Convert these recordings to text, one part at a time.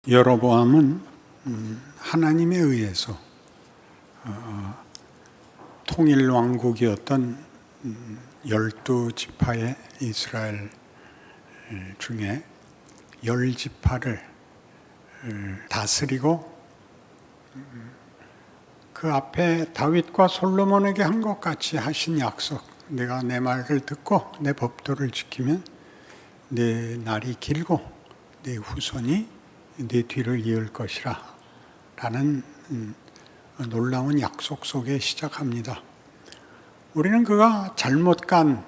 여로보암은 하나님에 의해서 통일 왕국이었던 12지파의 이스라엘 중에 10지파를 다스리고 그 앞에 다윗과 솔로몬에게 한 것 같이 하신 약속, 내가 내 말을 듣고 내 법도를 지키면 내 날이 길고 내 후손이 네 뒤를 이을 것이라 라는 놀라운 약속 속에 시작합니다. 우리는 그가 잘못 간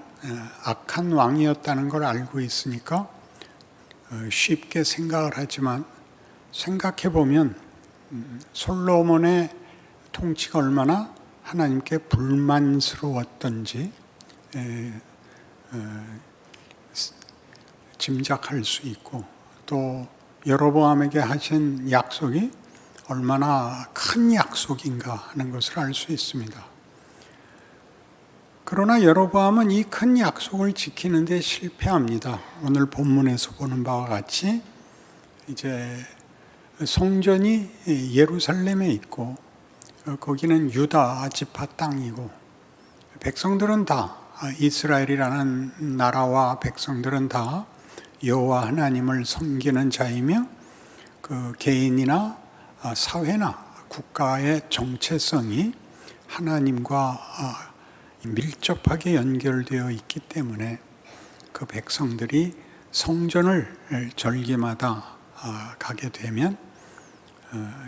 악한 왕이었다는 걸 알고 있으니까 쉽게 생각을 하지만, 생각해 보면 솔로몬의 통치가 얼마나 하나님께 불만스러웠던지 짐작할 수 있고, 또 여로보암에게 하신 약속이 얼마나 큰 약속인가 하는 것을 알 수 있습니다. 그러나 여로보암은 이 큰 약속을 지키는 데 실패합니다. 오늘 본문에서 보는 바와 같이 이제 성전이 예루살렘에 있고 거기는 유다 지파 땅이고, 백성들은 다, 이스라엘이라는 나라와 백성들은 다 여호와 하나님을 섬기는 자이며, 그 개인이나 사회나 국가의 정체성이 하나님과 밀접하게 연결되어 있기 때문에 그 백성들이 성전을 절기마다 가게 되면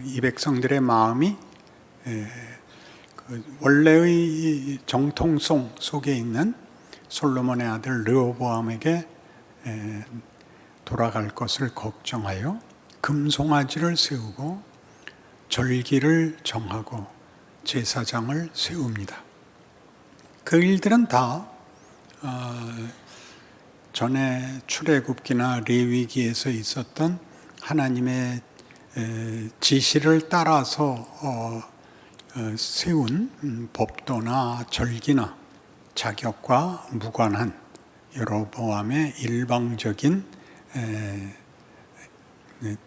이 백성들의 마음이 그 원래의 정통성 속에 있는 솔로몬의 아들 르호보암에게 돌아갈 것을 걱정하여 금송아지를 세우고 절기를 정하고 제사장을 세웁니다. 그 일들은 다 전에 출애굽기나 레위기에서 있었던 하나님의 지시를 따라서 세운 법도나 절기나 자격과 무관한 여로보암의 일방적인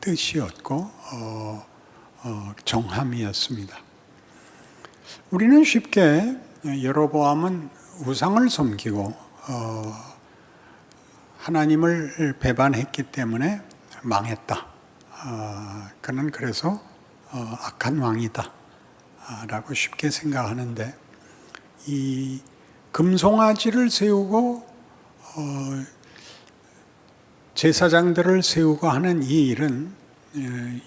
뜻이었고 정함이었습니다. 우리는 쉽게 여로보암은 우상을 섬기고 하나님을 배반했기 때문에 망했다, 그는 그래서 악한 왕이다 라고 쉽게 생각하는데, 이 금송아지를 세우고 제사장들을 세우고 하는 이 일은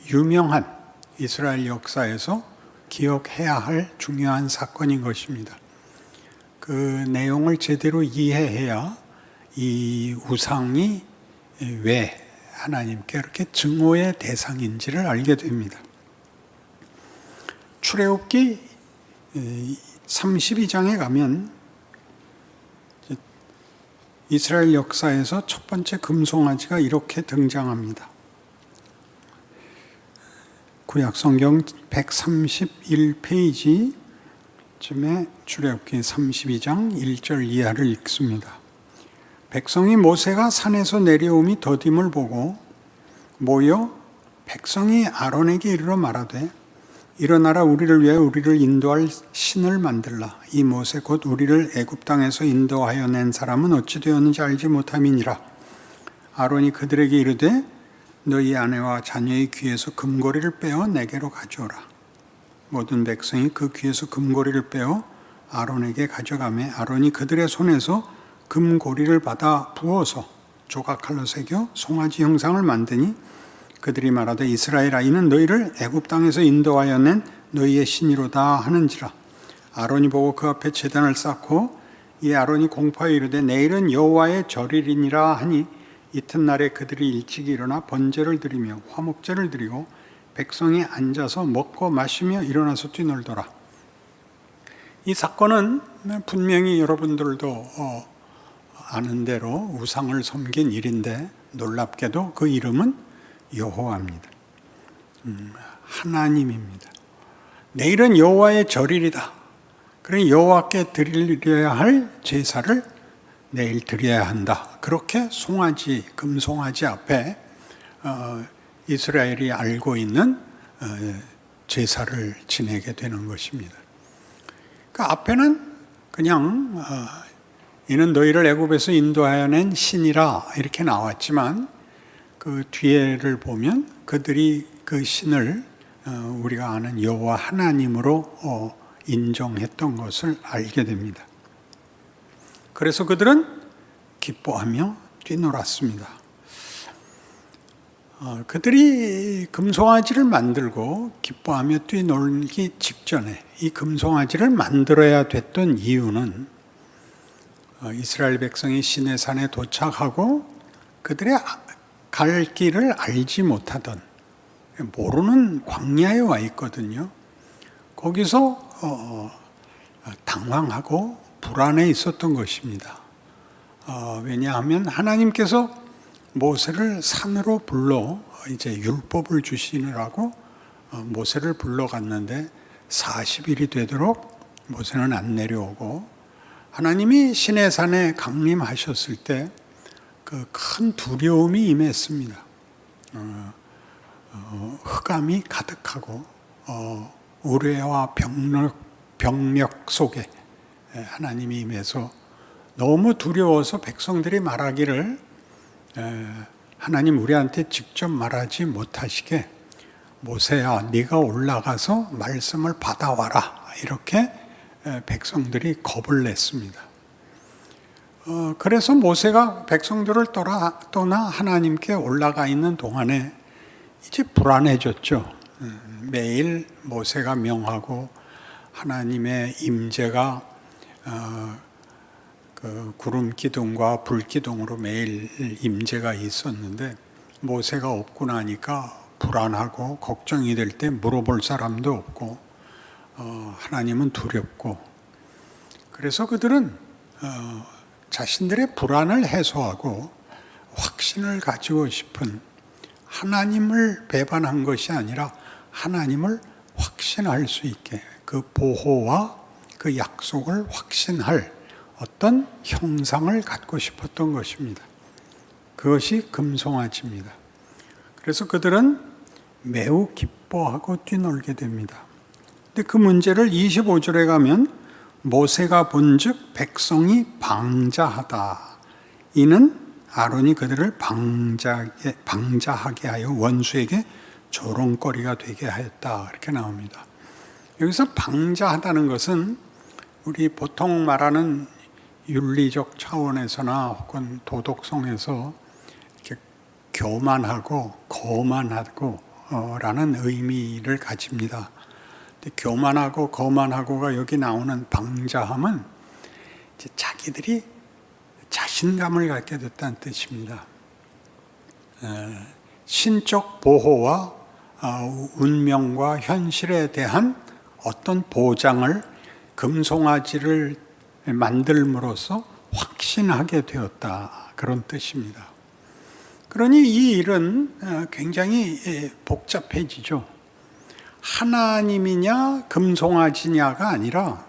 유명한 이스라엘 역사에서 기억해야 할 중요한 사건인 것입니다. 그 내용을 제대로 이해해야 이 우상이 왜 하나님께 그렇게 증오의 대상인지를 알게 됩니다. 출애굽기 32장에 가면 이스라엘 역사에서 첫 번째 금송아지가 이렇게 등장합니다. 구약성경 131페이지쯤에 출애굽기 32장 1절 이하를 읽습니다. 백성이 모세가 산에서 내려오미 더딤을 보고 모여 백성이 아론에게 이르러 말하되, 일어나라, 우리를 위하여 우리를 인도할 신을 만들라. 이 모세 곧 우리를 애굽 땅에서 인도하여 낸 사람은 어찌 되었는지 알지 못함이니라. 아론이 그들에게 이르되, 너희 아내와 자녀의 귀에서 금고리를 빼어 내게로 가져오라. 모든 백성이 그 귀에서 금고리를 빼어 아론에게 가져가매 아론이 그들의 손에서 금고리를 받아 부어서 조각칼로 새겨 송아지 형상을 만드니, 그들이 말하되, 이스라엘아, 이는 너희를 애굽 땅에서 인도하여 낸 너희의 신이로다 하는지라. 아론이 보고 그 앞에 제단을 쌓고 이 아론이 공포하여 이르되, 내일은 여호와의 절일이니라 하니, 이튿날에 그들이 일찍 일어나 번제를 드리며 화목제를 드리고 백성이 앉아서 먹고 마시며 일어나서 뛰놀더라. 이 사건은 분명히 여러분들도 아는 대로 우상을 섬긴 일인데, 놀랍게도 그 이름은 여호와입니다. 하나님입니다. 내일은 여호와의 절일이다. 그러니 여호와께 드려야 할 제사를 내일 드려야 한다. 그렇게 송아지, 금송아지 앞에 이스라엘이 알고 있는 제사를 지내게 되는 것입니다. 그 앞에는 그냥 이는 너희를 애굽에서 인도하여 낸 신이라 이렇게 나왔지만 그 뒤에를 보면 그들이 그 신을 우리가 아는 여호와 하나님으로 인정했던 것을 알게 됩니다. 그래서 그들은 기뻐하며 뛰놀았습니다. 그들이 금송아지를 만들고 기뻐하며 뛰놀기 직전에 이 금송아지를 만들어야 됐던 이유는 이스라엘 백성이 시내산에 도착하고 그들의 갈 길을 알지 못하던 모르는 광야에 와 있거든요. 거기서 당황하고 불안해 있었던 것입니다. 왜냐하면 하나님께서 모세를 산으로 불러 이제 율법을 주시느라고 모세를 불러갔는데 40일이 되도록 모세는 안 내려오고 하나님이 시내산에 강림하셨을 때 그 큰 두려움이 임했습니다. 흑암이 가득하고 우레와 병력 속에 하나님이 임해서 너무 두려워서 백성들이 말하기를 하나님 우리한테 직접 말하지 못하시게 모세야 네가 올라가서 말씀을 받아와라 이렇게 백성들이 겁을 냈습니다. 그래서 모세가 백성들을 떠나 하나님께 올라가 있는 동안에 이제 불안해졌죠. 매일 모세가 명하고 하나님의 임재가 그 구름 기둥과 불 기둥으로 매일 임재가 있었는데 모세가 없고 나니까 불안하고 걱정이 될 때 물어볼 사람도 없고 하나님은 두렵고 그래서 그들은 자신들의 불안을 해소하고 확신을 가지고 싶은 하나님을 배반한 것이 아니라 하나님을 확신할 수 있게 그 보호와 그 약속을 확신할 어떤 형상을 갖고 싶었던 것입니다. 그것이 금송아지입니다. 그래서 그들은 매우 기뻐하고 뛰놀게 됩니다. 근데 그 문제를 25절에 가면 모세가 본즉 백성이 방자하다. 이는 아론이 그들을 방자하게 하여 원수에게 조롱거리가 되게 하였다. 이렇게 나옵니다. 여기서 방자하다는 것은 우리 보통 말하는 윤리적 차원에서나 혹은 도덕성에서 이렇게 교만하고 거만하고 라는 의미를 가집니다. 교만하고 거만하고가 여기 나오는 방자함은 이제 자기들이 자신감을 갖게 됐다는 뜻입니다. 신적 보호와 운명과 현실에 대한 어떤 보장을 금송아지를 만들므로써 확신하게 되었다. 그런 뜻입니다. 그러니 이 일은 굉장히 복잡해지죠. 하나님이냐 금송아지냐가 아니라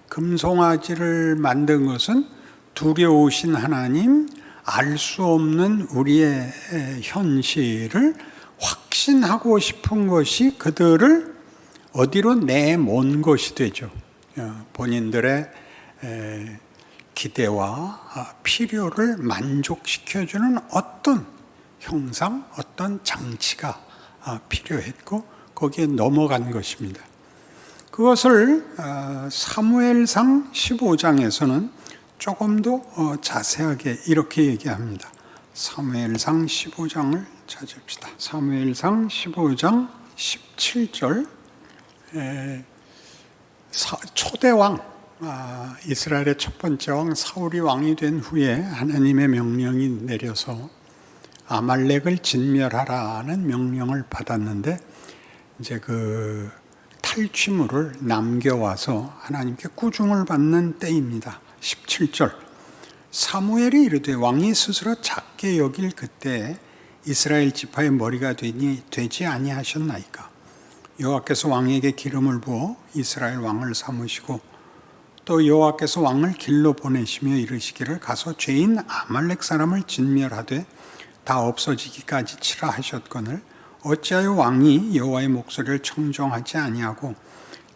금송아지를 만든 것은 두려우신 하나님, 알 수 없는 우리의 현실을 확신하고 싶은 것이 그들을 어디로 내몬 것이 되죠. 본인들의 기대와 필요를 만족시켜주는 어떤 형상, 어떤 장치가 필요했고 거기에 넘어간 것입니다. 그것을 사무엘상 15장에서는 조금 더 자세하게 이렇게 얘기합니다. 사무엘상 15장을 찾읍시다. 사무엘상 15장 17절 초대왕 이스라엘의 첫 번째 왕 사울이 왕이 된 후에 하나님의 명령이 내려서 아말렉을 진멸하라는 명령을 받았는데 이제 그 탈취물을 남겨와서 하나님께 꾸중을 받는 때입니다. 17절 사무엘이 이르되 왕이 스스로 작게 여길 그때 이스라엘 지파의 머리가 되지 아니하셨나이까. 여호와께서 왕에게 기름을 부어 이스라엘 왕을 삼으시고 또 여호와께서 왕을 길로 보내시며 이르시기를 가서 죄인 아말렉 사람을 진멸하되 다 없어지기까지 치라 하셨거늘 어찌하여 왕이 여호와의 목소리를 청정하지 아니하고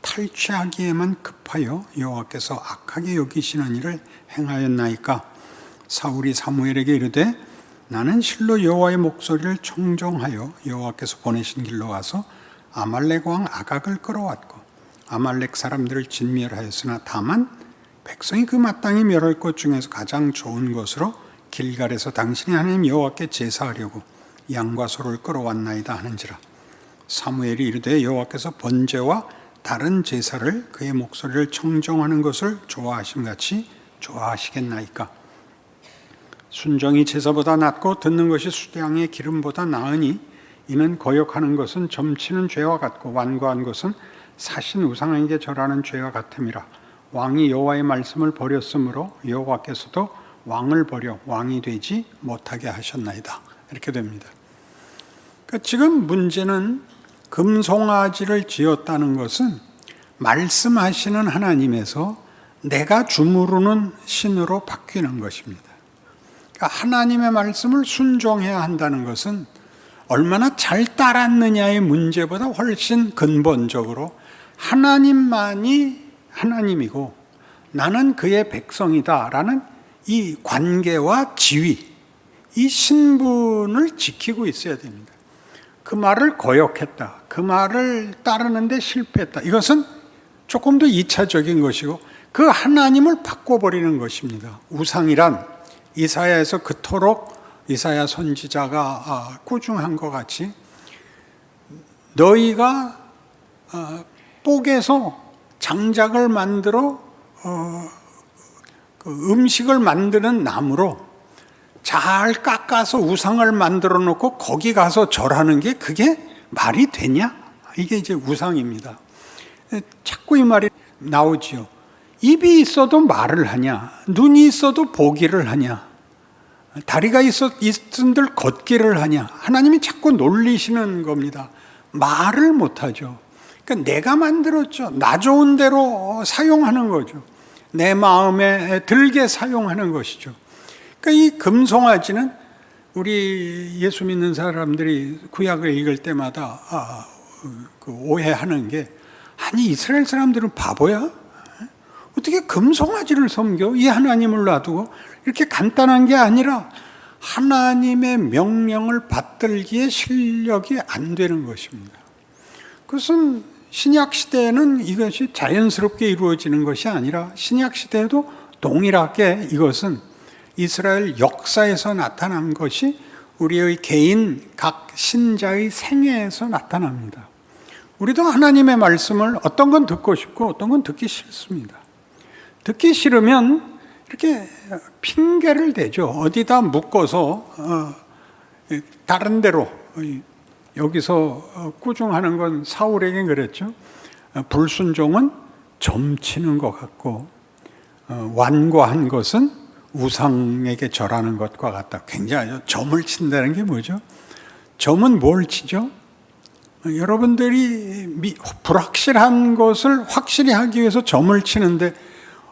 탈취하기에만 급하여 여호와께서 악하게 여기시는 일을 행하였나이까? 사울이 사무엘에게 이르되 나는 실로 여호와의 목소리를 청정하여 여호와께서 보내신 길로 가서 아말렉 왕 아각을 끌어왔고 아말렉 사람들을 진멸하였으나 다만 백성이 그 마땅히 멸할 것 중에서 가장 좋은 것으로 길갈에서 당신이 하나님 여호와께 제사하려고 양과 소를 끌어왔나이다 하는지라. 사무엘이 이르되 여호와께서 번제와 다른 제사를 그의 목소리를 청정하는 것을 좋아하심같이 좋아하시겠나이까? 순종이 제사보다 낫고 듣는 것이 수량의 기름보다 나으니 이는 거역하는 것은 점치는 죄와 같고 완고한 것은 사신 우상에게 절하는 죄와 같음이라. 왕이 여호와의 말씀을 버렸으므로 여호와께서도 왕을 버려 왕이 되지 못하게 하셨나이다. 이렇게 됩니다. 그러니까 지금 문제는 금송아지를 지었다는 것은 말씀하시는 하나님에서 내가 주무르는 신으로 바뀌는 것입니다. 그러니까 하나님의 말씀을 순종해야 한다는 것은 얼마나 잘 따랐느냐의 문제보다 훨씬 근본적으로 하나님만이 하나님이고 나는 그의 백성이다라는 이 관계와 지위, 이 신분을 지키고 있어야 됩니다. 그 말을 거역했다. 그 말을 따르는데 실패했다. 이것은 조금 더 2차적인 것이고 그 하나님을 바꿔버리는 것입니다. 우상이란 이사야에서 그토록 이사야 선지자가 꾸중한 것 같이 너희가 뽁에서 장작을 만들어 그 음식을 만드는 나무로 잘 깎아서 우상을 만들어 놓고 거기 가서 절하는 게 그게 말이 되냐? 이게 이제 우상입니다. 자꾸 이 말이 나오지요. 입이 있어도 말을 하냐? 눈이 있어도 보기를 하냐? 다리가 있은들 걷기를 하냐? 하나님이 자꾸 놀리시는 겁니다. 말을 못하죠. 그러니까 내가 만들었죠. 나 좋은 대로 사용하는 거죠. 내 마음에 들게 사용하는 것이죠. 그러니까 이 금송아지는 우리 예수 믿는 사람들이 구약을 읽을 때마다 그 오해하는 게 아니 이스라엘 사람들은 바보야? 어떻게 금송아지를 섬겨? 이 하나님을 놔두고 이렇게 간단한 게 아니라 하나님의 명령을 받들기에 실력이 안 되는 것입니다. 그것은 신약 시대에는 이것이 자연스럽게 이루어지는 것이 아니라 신약 시대에도 동일하게 이것은 이스라엘 역사에서 나타난 것이 우리의 개인 각 신자의 생애에서 나타납니다. 우리도 하나님의 말씀을 어떤 건 듣고 싶고 어떤 건 듣기 싫습니다. 듣기 싫으면 이렇게 핑계를 대죠. 어디다 묶어서 다른 데로 여기서 꾸중하는 건 사울에게 그랬죠. 불순종은 점치는 것 같고 완고한 것은 우상에게 절하는 것과 같다. 굉장히 점을 친다는 게 뭐죠? 점은 뭘 치죠? 여러분들이 불확실한 것을 확실히 하기 위해서 점을 치는데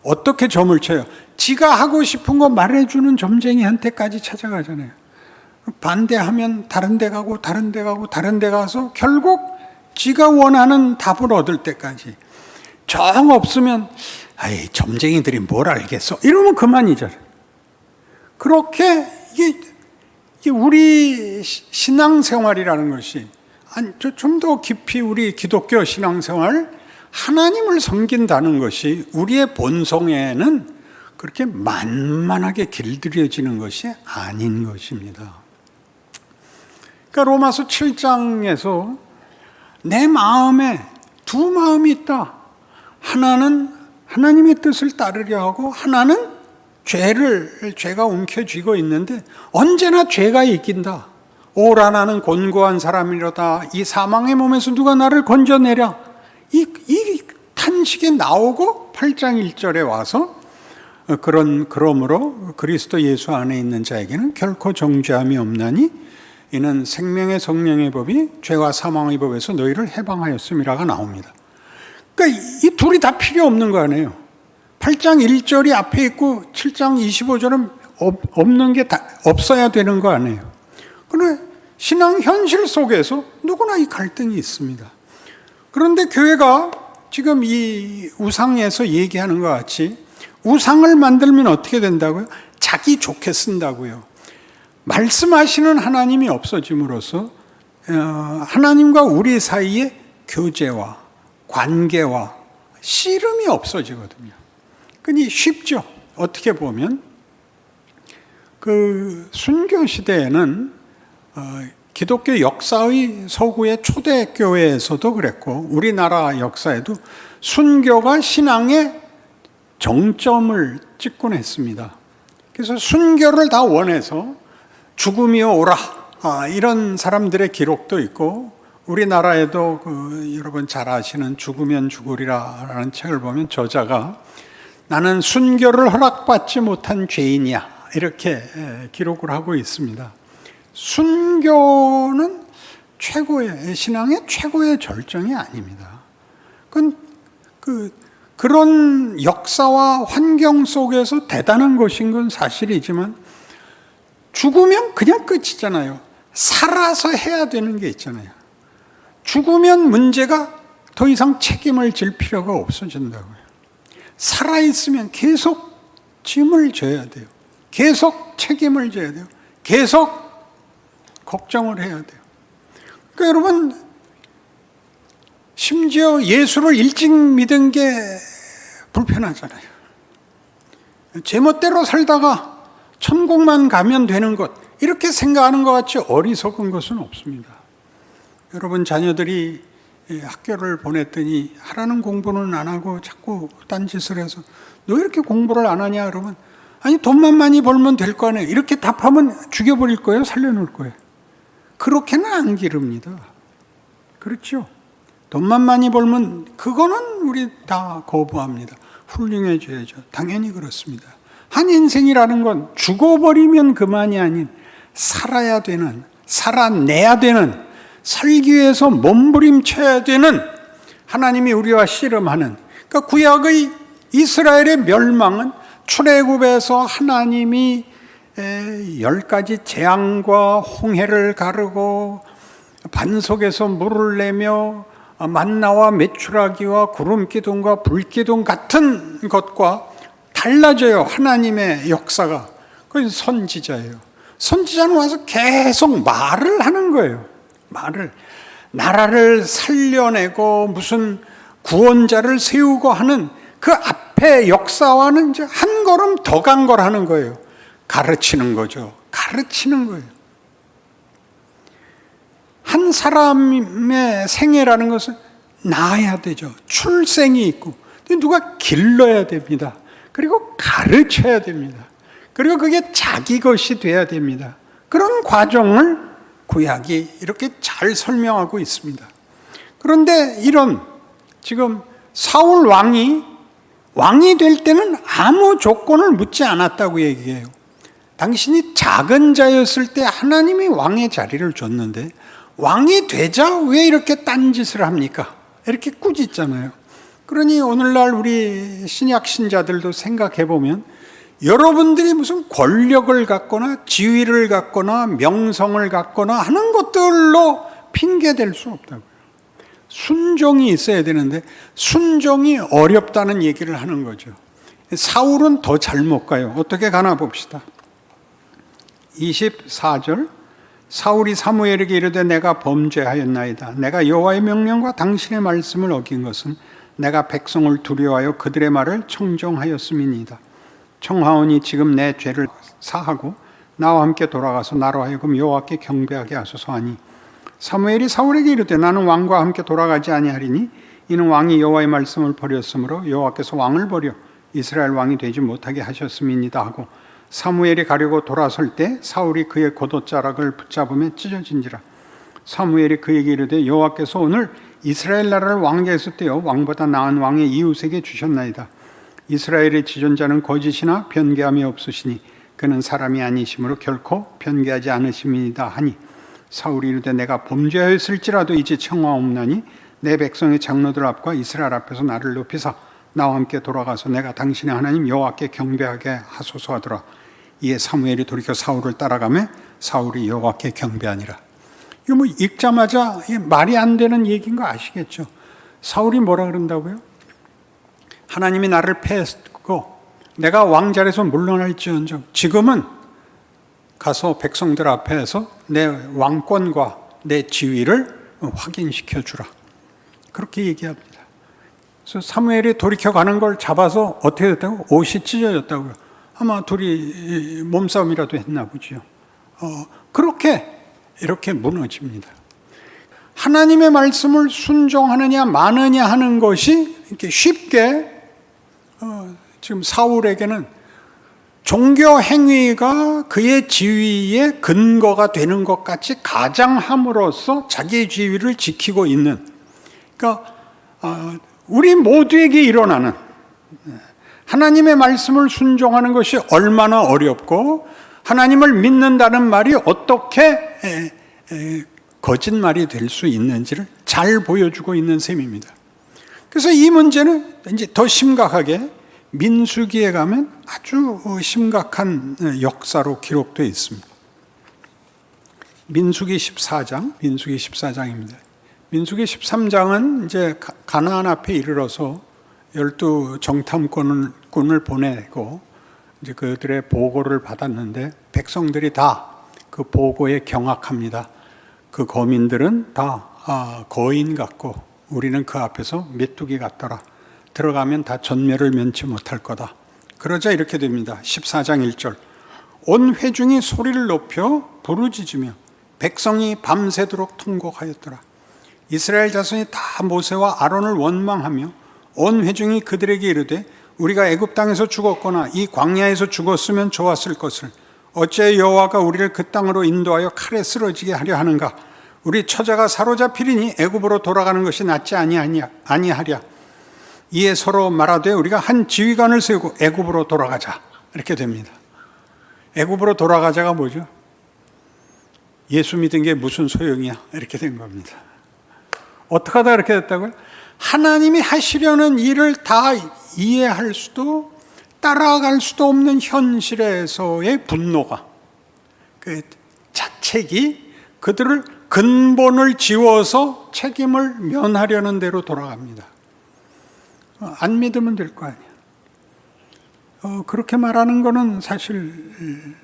어떻게 점을 쳐요? 지가 하고 싶은 거 말해주는 점쟁이한테까지 찾아가잖아요. 반대하면 다른 데 가고 다른 데 가고 다른 데 가서 결국 지가 원하는 답을 얻을 때까지. 정 없으면 아이 점쟁이들이 뭘 알겠어? 이러면 그만이잖아요. 그렇게 이게 우리 신앙생활이라는 것이 좀 더 깊이 우리 기독교 신앙생활 하나님을 섬긴다는 것이 우리의 본성에는 그렇게 만만하게 길들여지는 것이 아닌 것입니다. 그러니까 로마서 7장에서 내 마음에 두 마음이 있다. 하나는 하나님의 뜻을 따르려 하고 하나는 죄가 움켜쥐고 있는데 언제나 죄가 이긴다. 오라 나는 곤고한 사람이로다. 이 사망의 몸에서 누가 나를 건져내랴. 이 탄식이 나오고 8장 1절에 와서 그러므로 그리스도 예수 안에 있는 자에게는 결코 정죄함이 없나니 이는 생명의 성령의 법이 죄와 사망의 법에서 너희를 해방하였음이라가 나옵니다. 그러니까 이 둘이 다 필요 없는 거 아니에요. 8장 1절이 앞에 있고 7장 25절은 없는 게 다 없어야 되는 거 아니에요. 그런데 신앙 현실 속에서 누구나 이 갈등이 있습니다. 그런데 교회가 지금 이 우상에서 얘기하는 것 같이 우상을 만들면 어떻게 된다고요? 자기 좋게 쓴다고요. 말씀하시는 하나님이 없어짐으로써 하나님과 우리 사이에 교제와 관계와 씨름이 없어지거든요. 그니 쉽죠. 어떻게 보면 그 순교 시대에는 기독교 역사의 서구의 초대교회에서도 그랬고 우리나라 역사에도 순교가 신앙의 정점을 찍곤 했습니다. 그래서 순교를 다 원해서 죽음이여 오라 이런 사람들의 기록도 있고 우리나라에도 여러분 잘 아시는 죽으면 죽으리라 라는 책을 보면 저자가 나는 순교를 허락받지 못한 죄인이야 이렇게 기록을 하고 있습니다. 순교는 신앙의 최고의 절정이 아닙니다. 그런 역사와 환경 속에서 대단한 것인 건 사실이지만 죽으면 그냥 끝이잖아요. 살아서 해야 되는 게 있잖아요. 죽으면 문제가 더 이상 책임을 질 필요가 없어진다고요. 살아있으면 계속 짐을 져야 돼요. 계속 책임을 져야 돼요. 계속 걱정을 해야 돼요. 그러니까 여러분, 심지어 예수를 일찍 믿은 게 불편하잖아요. 제멋대로 살다가 천국만 가면 되는 것, 이렇게 생각하는 것 같이 어리석은 것은 없습니다. 여러분 자녀들이 학교를 보냈더니 하라는 공부는 안 하고 자꾸 딴짓을 해서 너 이렇게 공부를 안 하냐 그러면 아니 돈만 많이 벌면 될 거 아니에요. 이렇게 답하면 죽여버릴 거예요? 살려놓을 거예요? 그렇게는 안 기릅니다. 그렇죠? 돈만 많이 벌면 그거는 우리 다 거부합니다. 훌륭해져야죠. 당연히 그렇습니다. 한 인생이라는 건 죽어버리면 그만이 아닌 살아야 되는, 살아내야 되는, 살기 위해서 몸부림쳐야 되는 하나님이 우리와 씨름하는, 그러니까 구약의 이스라엘의 멸망은 출애굽에서 하나님이 10가지 재앙과 홍해를 가르고 반석에서 물을 내며 만나와 메추라기와 구름기둥과 불기둥 같은 것과 달라져요. 하나님의 역사가. 그건 선지자예요. 선지자는 와서 계속 말을 하는 거예요. 말을. 나라를 살려내고 무슨 구원자를 세우고 하는 그 앞에 역사와는 이제 한 걸음 더 간 걸 하는 거예요. 가르치는 거죠. 가르치는 거예요. 한 사람의 생애라는 것은 낳아야 되죠. 출생이 있고 누가 길러야 됩니다. 그리고 가르쳐야 됩니다. 그리고 그게 자기 것이 돼야 됩니다. 그런 과정을 구약이 이렇게 잘 설명하고 있습니다. 그런데 이런 지금 사울 왕이 될 때는 아무 조건을 묻지 않았다고 얘기해요. 당신이 작은 자였을 때 하나님이 왕의 자리를 줬는데 왕이 되자 왜 이렇게 딴짓을 합니까? 이렇게 꾸짖잖아요. 그러니 오늘날 우리 신약 신자들도 생각해 보면 여러분들이 무슨 권력을 갖거나 지위를 갖거나 명성을 갖거나 하는 것들로 핑계댈 수 없다고요. 순종이 있어야 되는데 순종이 어렵다는 얘기를 하는 거죠. 사울은 더 잘못 가요. 어떻게 가나 봅시다. 24절 사울이 사무엘에게 이르되 내가 범죄하였나이다. 내가 여호와의 명령과 당신의 말씀을 어긴 것은 내가 백성을 두려워하여 그들의 말을 청종하였음이니이다. 청하오니 지금 내 죄를 사하고 나와 함께 돌아가서 나로 하여금 여호와께 경배하게 하소서 하니 사무엘이 사울에게 이르되 나는 왕과 함께 돌아가지 아니하리니 이는 왕이 여호와의 말씀을 버렸으므로 여호와께서 왕을 버려 이스라엘 왕이 되지 못하게 하셨음이니이다 하고 사무엘이 가려고 돌아설 때 사울이 그의 겉옷자락을 붙잡으며 찢어진지라. 사무엘이 그에게 이르되 여호와께서 오늘 이스라엘 나라를 왕에게서 떼어 왕보다 나은 왕의 이웃에게 주셨나이다. 이스라엘의 지존자는 거짓이나 변개함이 없으시니 그는 사람이 아니심으로 결코 변개하지 않으심이다 하니 사울이 이르되 내가 범죄하였을지라도 이제 청하옵나니 내 백성의 장로들 앞과 이스라엘 앞에서 나를 높이사 나와 함께 돌아가서 내가 당신의 하나님 여호와께 경배하게 하소서 하더라. 이에 사무엘이 돌이켜 사울을 따라가매 사울이 여호와께 경배하니라. 이거 뭐 읽자마자 말이 안 되는 얘기인 거 아시겠죠? 사울이 뭐라 그런다고요? 하나님이 나를 패했고 내가 왕자리에서 물러날지언정 지금은 가서 백성들 앞에서 내 왕권과 내 지위를 확인시켜 주라. 그렇게 얘기합니다. 그래서 사무엘이 돌이켜 가는 걸 잡아서 어떻게 됐다고? 옷이 찢어졌다고요. 아마 둘이 몸싸움이라도 했나 보죠. 이렇게 무너집니다. 하나님의 말씀을 순종하느냐 마느냐 하는 것이 이렇게 쉽게 지금 사울에게는 종교 행위가 그의 지위의 근거가 되는 것 같이 가장함으로써 자기의 지위를 지키고 있는, 그러니까 우리 모두에게 일어나는, 하나님의 말씀을 순종하는 것이 얼마나 어렵고 하나님을 믿는다는 말이 어떻게 거짓말이 될 수 있는지를 잘 보여주고 있는 셈입니다. 그래서 이 문제는 이제 더 심각하게 민수기에 가면 아주 심각한 역사로 기록되어 있습니다. 민수기 14장입니다. 민수기 13장은 이제 가나안 앞에 이르러서 12 정탐꾼을 보내고 이제 그들의 보고를 받았는데 백성들이 다 그 보고에 경악합니다. 그 거민들은 다 거인 같고 우리는 그 앞에서 메뚜기 같더라. 들어가면 다 전멸을 면치 못할 거다. 그러자 이렇게 됩니다. 14장 1절. 온 회중이 소리를 높여 부르짖으며 백성이 밤새도록 통곡하였더라. 이스라엘 자손이 다 모세와 아론을 원망하며 온 회중이 그들에게 이르되 우리가 애굽 땅에서 죽었거나 이 광야에서 죽었으면 좋았을 것을 어찌 여호와가 우리를 그 땅으로 인도하여 칼에 쓰러지게 하려 하는가? 우리 처자가 사로잡히리니 애굽으로 돌아가는 것이 낫지 아니하랴. 이에 서로 말하되 우리가 한 지휘관을 세우고 애굽으로 돌아가자. 이렇게 됩니다. 애굽으로 돌아가자가 뭐죠? 예수 믿은 게 무슨 소용이야? 이렇게 된 겁니다. 어떻게 하다 이렇게 됐다고요? 하나님이 하시려는 일을 다 이해할 수도 따라갈 수도 없는 현실에서의 분노가, 그 자책이 그들을 근본을 지워서 책임을 면하려는 대로 돌아갑니다. 안 믿으면 될 거 아니야. 그렇게 말하는 거는 사실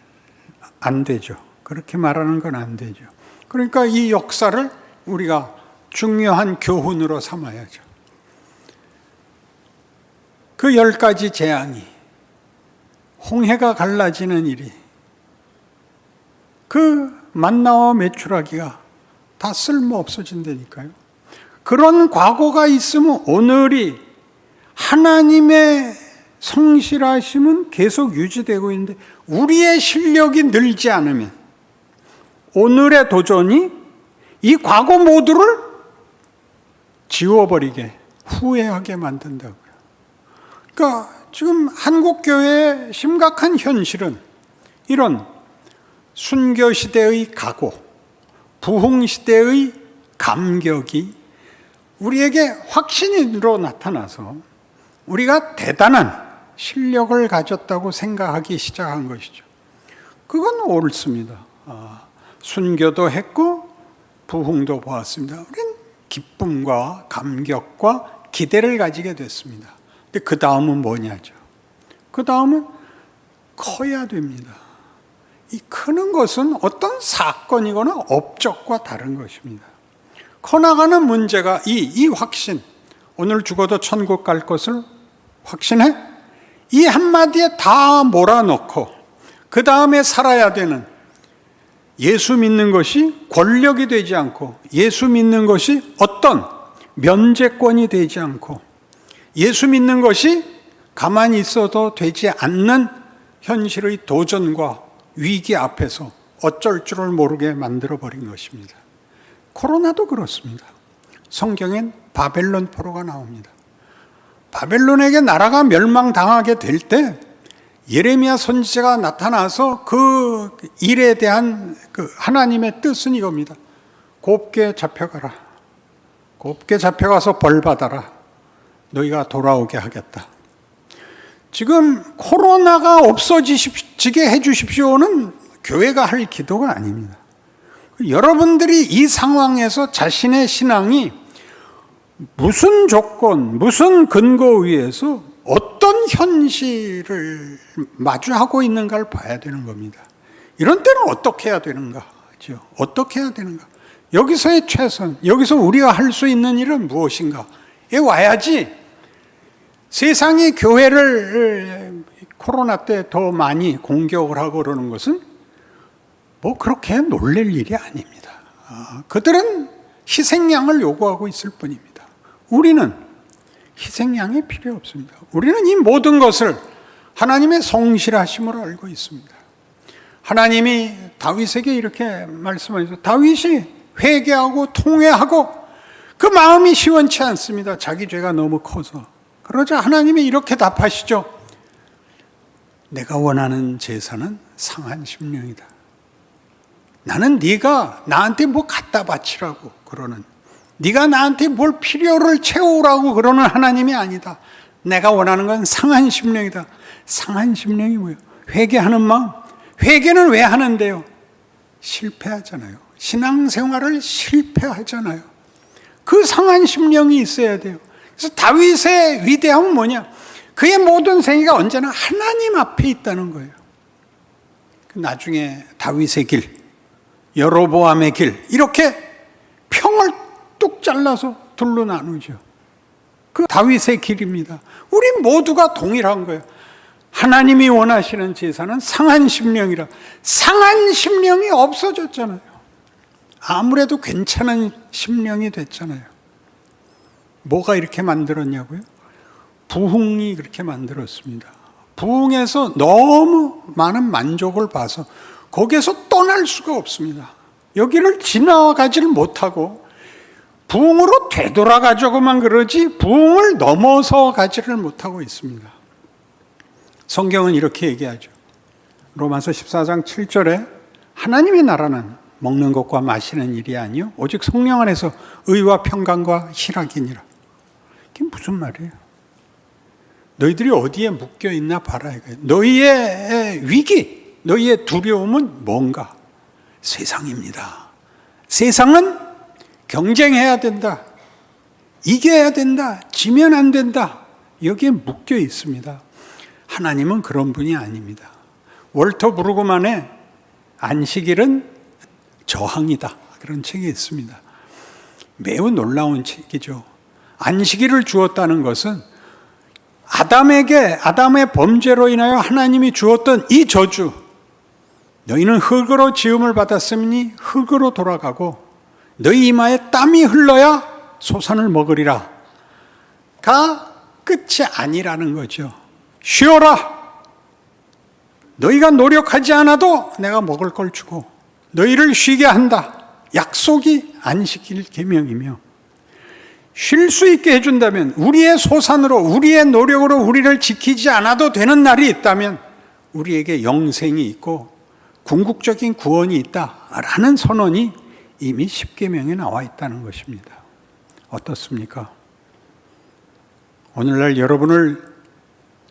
안 되죠. 그렇게 말하는 건 안 되죠. 그러니까 이 역사를 우리가 중요한 교훈으로 삼아야죠. 그 10가지 재앙이, 홍해가 갈라지는 일이, 그 만나와 메추라기가 다 쓸모 없어진다니까요. 그런 과거가 있으면 오늘이 하나님의 성실하심은 계속 유지되고 있는데 우리의 실력이 늘지 않으면 오늘의 도전이 이 과거 모두를 지워버리게, 후회하게 만든다고요. 그러니까 지금 한국교회의 심각한 현실은 이런 순교시대의 각오, 부흥시대의 감격이 우리에게 확신으로 나타나서 우리가 대단한 실력을 가졌다고 생각하기 시작한 것이죠. 그건 옳습니다. 순교도 했고 부흥도 보았습니다. 우리는 기쁨과 감격과 기대를 가지게 됐습니다. 근데 그 다음은 뭐냐죠. 그 다음은 커야 됩니다. 이 크는 것은 어떤 사건이거나 업적과 다른 것입니다. 커나가는 문제가 이 확신, 오늘 죽어도 천국 갈 것을 확신해? 이 한마디에 다 몰아넣고 그 다음에 살아야 되는, 예수 믿는 것이 권력이 되지 않고, 예수 믿는 것이 어떤 면제권이 되지 않고, 예수 믿는 것이 가만히 있어도 되지 않는 현실의 도전과 위기 앞에서 어쩔 줄을 모르게 만들어버린 것입니다. 코로나도 그렇습니다. 성경엔 바벨론 포로가 나옵니다. 바벨론에게 나라가 멸망당하게 될 때 예레미야 선지자가 나타나서 그 일에 대한 그 하나님의 뜻은 이겁니다. 곱게 잡혀가라. 곱게 잡혀가서 벌받아라. 너희가 돌아오게 하겠다. 지금 코로나가 없어지게 해주십시오는 교회가 할 기도가 아닙니다. 여러분들이 이 상황에서 자신의 신앙이 무슨 조건, 무슨 근거 위에서 어떤 현실을 마주하고 있는가를 봐야 되는 겁니다. 이런 때는 어떻게 해야 되는가? 그렇죠? 어떻게 해야 되는가? 여기서의 최선, 여기서 우리가 할 수 있는 일은 무엇인가에 와야지. 세상이 교회를 코로나 때 더 많이 공격을 하고 그러는 것은 뭐 그렇게 놀랄 일이 아닙니다. 그들은 희생양을 요구하고 있을 뿐입니다. 우리는 희생양이 필요 없습니다. 우리는 이 모든 것을 하나님의 성실하심으로 알고 있습니다. 하나님이 다윗에게 이렇게 말씀하셨어요. 다윗이 회개하고 통회하고 그 마음이 시원치 않습니다. 자기 죄가 너무 커서. 그러자 하나님이 이렇게 답하시죠. 내가 원하는 제사는 상한 심령이다. 나는 네가 나한테 뭐 갖다 바치라고 그러는, 네가 나한테 뭘 필요를 채우라고 그러는 하나님이 아니다. 내가 원하는 건 상한 심령이다. 상한 심령이 뭐예요? 회개하는 마음. 회개는 왜 하는데요? 실패하잖아요. 신앙생활을 실패하잖아요. 그 상한 심령이 있어야 돼요. 그래서 다윗의 위대함은 뭐냐? 그의 모든 생애가 언제나 하나님 앞에 있다는 거예요. 나중에 다윗의 길, 여로보암의 길, 이렇게 평을 뚝 잘라서 둘로 나누죠. 그 다윗의 길입니다. 우리 모두가 동일한 거예요. 하나님이 원하시는 제사는 상한 심령이라. 상한 심령이 없어졌잖아요. 아무래도 괜찮은 심령이 됐잖아요. 뭐가 이렇게 만들었냐고요? 부흥이 그렇게 만들었습니다. 부흥에서 너무 많은 만족을 봐서 거기에서 떠날 수가 없습니다. 여기를 지나가지를 못하고 부흥으로 되돌아가자고만 그러지 부흥을 넘어서 가지를 못하고 있습니다. 성경은 이렇게 얘기하죠. 로마서 14장 7절에 하나님의 나라는 먹는 것과 마시는 일이 아니요 오직 성령 안에서 의와 평강과 희락이니라. 이게 무슨 말이에요? 너희들이 어디에 묶여있나 봐라 이거예요. 너희의 위기, 너희의 두려움은 뭔가? 세상입니다. 세상은 경쟁해야 된다. 이겨야 된다. 지면 안 된다. 여기에 묶여 있습니다. 하나님은 그런 분이 아닙니다. 월터 브루그만의 안식일은 저항이다. 그런 책이 있습니다. 매우 놀라운 책이죠. 안식일을 주었다는 것은 아담의 범죄로 인하여 하나님이 주었던 이 저주, 너희는 흙으로 지음을 받았으니 흙으로 돌아가고 너희 이마에 땀이 흘러야 소산을 먹으리라 가 끝이 아니라는 거죠. 쉬어라. 너희가 노력하지 않아도 내가 먹을 걸 주고 너희를 쉬게 한다. 약속이 안식일 계명이며, 쉴 수 있게 해준다면, 우리의 소산으로 우리의 노력으로 우리를 지키지 않아도 되는 날이 있다면 우리에게 영생이 있고 궁극적인 구원이 있다라는 선언이 이미 십계명에 나와 있다는 것입니다. 어떻습니까? 오늘날 여러분을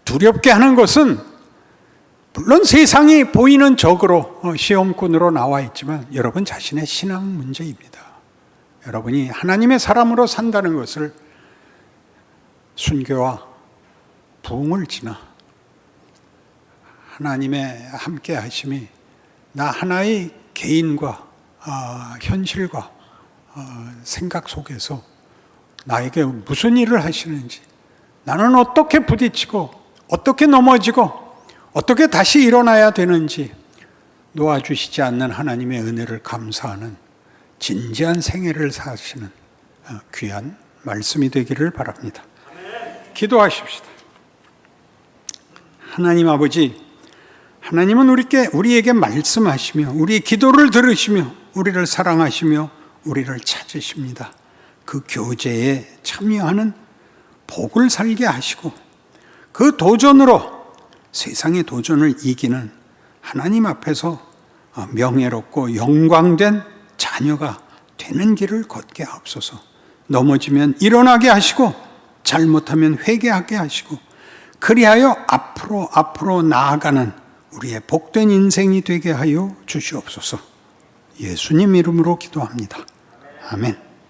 두렵게 하는 것은 물론 세상이 보이는 적으로 시험꾼으로 나와 있지만 여러분 자신의 신앙 문제입니다. 여러분이 하나님의 사람으로 산다는 것을 순교와 부흥을 지나 하나님의 함께 하심이 나 하나의 개인과 현실과 생각 속에서 나에게 무슨 일을 하시는지, 나는 어떻게 부딪히고 어떻게 넘어지고 어떻게 다시 일어나야 되는지 놓아주시지 않는 하나님의 은혜를 감사하는 진지한 생애를 사시는 귀한 말씀이 되기를 바랍니다. 기도하십시다. 하나님 아버지, 하나님은 우리에게 말씀하시며 우리의 기도를 들으시며 우리를 사랑하시며 우리를 찾으십니다. 그 교제에 참여하는 복을 살게 하시고 그 도전으로 세상의 도전을 이기는 하나님 앞에서 명예롭고 영광된 자녀가 되는 길을 걷게 하옵소서. 넘어지면 일어나게 하시고 잘못하면 회개하게 하시고 그리하여 앞으로 나아가는 우리의 복된 인생이 되게 하여 주시옵소서. 예수님 이름으로 기도합니다. 아멘.